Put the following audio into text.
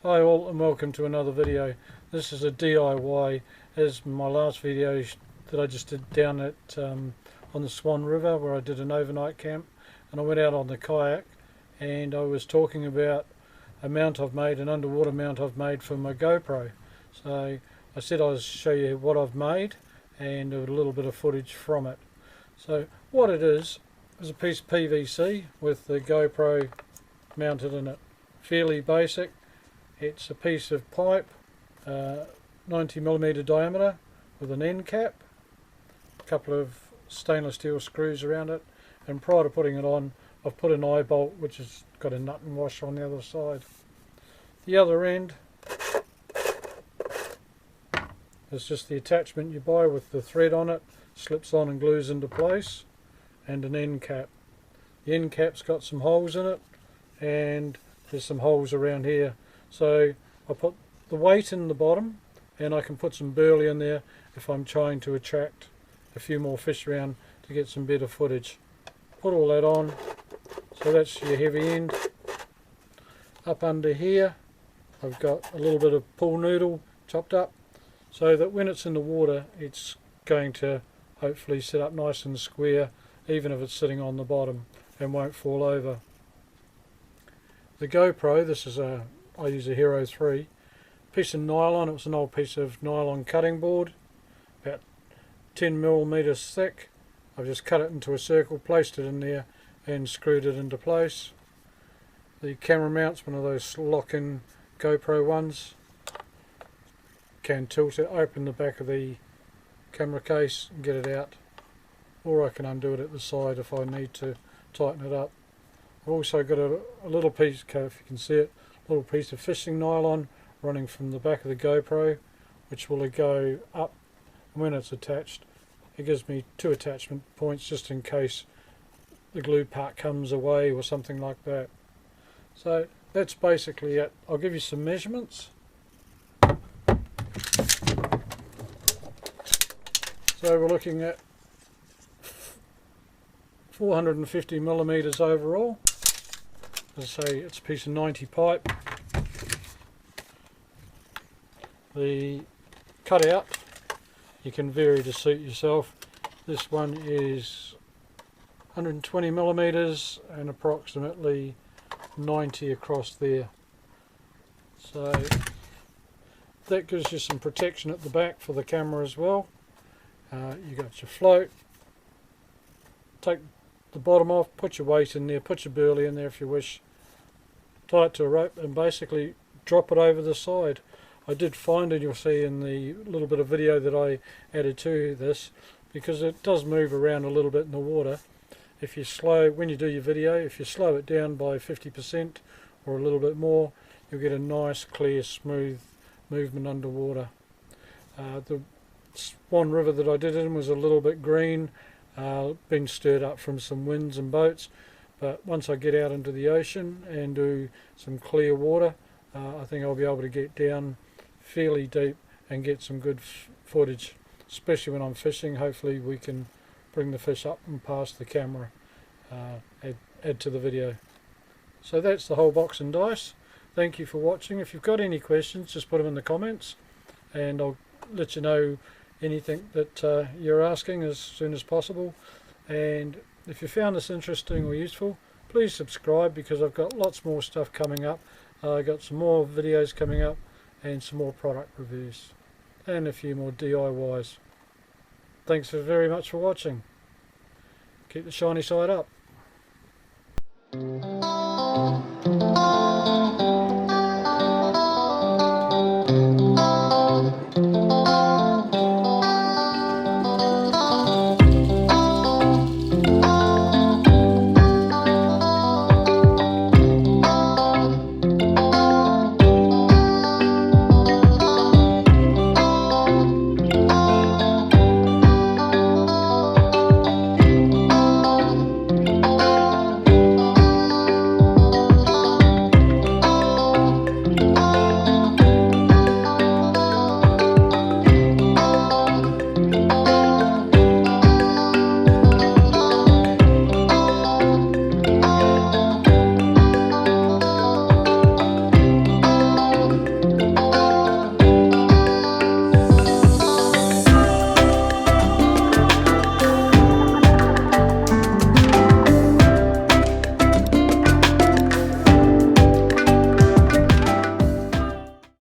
Hi all and welcome to another video. This is a DIY as my last video that I just did down at on the Swan River where I did an overnight camp, and I went out on the kayak and I was talking about a mount I've made, an underwater mount I've made for my GoPro. So I said I'll show you what I've made and a little bit of footage from it. So what it is a piece of PVC with the GoPro mounted in it. Fairly basic. It's a piece of pipe, 90mm diameter with an end cap, a couple of stainless steel screws around it, and prior to putting it on I've put an eye bolt which has got a nut and washer on the other side. The other end is just the attachment you buy with the thread on it, slips on and glues into place, and an end cap. The end cap's got some holes in it and there's some holes around here. So I put the weight in the bottom, and I can put some burley in there if I'm trying to attract a few more fish around to get some better footage. Put all that on, so that's your heavy end. Up under here I've got a little bit of pool noodle chopped up, so that when it's in the water it's going to hopefully sit up nice and square even if it's sitting on the bottom and won't fall over. The GoPro, this is I use a Hero 3, piece of nylon. It was an old piece of nylon cutting board, about 10mm thick. I've just cut it into a circle, placed it in there and screwed it into place. The camera mount's one of those lock-in GoPro ones. Can tilt it, open the back of the camera case and get it out, or I can undo it at the side if I need to tighten it up. I've also got a little piece, if you can see it, little piece of fishing nylon running from the back of the GoPro, which will go up, and when it's attached it gives me two attachment points just in case the glue part comes away or something like that. So that's basically it. I'll give you some measurements. So we're looking at 450mm overall. As I say, it's a piece of 90 pipe. The cutout you can vary to suit yourself. This one is 120mm and approximately 90 across there. So that gives you some protection at the back for the camera as well. You got your float. Take the bottom off, put your weight in there, put your burley in there if you wish, tie it to a rope and basically drop it over the side. I did find, and you'll see in the little bit of video that I added to this, because it does move around a little bit in the water. If you slow, when you do your video, if you slow it down by 50% or a little bit more, you'll get a nice clear smooth movement underwater. The Swan River that I did it in was a little bit green, been stirred up from some winds and boats, but once I get out into the ocean and do some clear water, I think I'll be able to get down fairly deep and get some good footage, especially when I'm fishing. Hopefully we can bring the fish up and past the camera, add to the video. So that's the whole box and dice. Thank you for watching. If you've got any questions, just put them in the comments and I'll let you know anything that you're asking as soon as possible. And if you found this interesting or useful, please subscribe, because I've got lots more stuff coming up. I've got some more videos coming up and some more product reviews and a few more DIYs. Thanks very much for watching. Keep the shiny side up.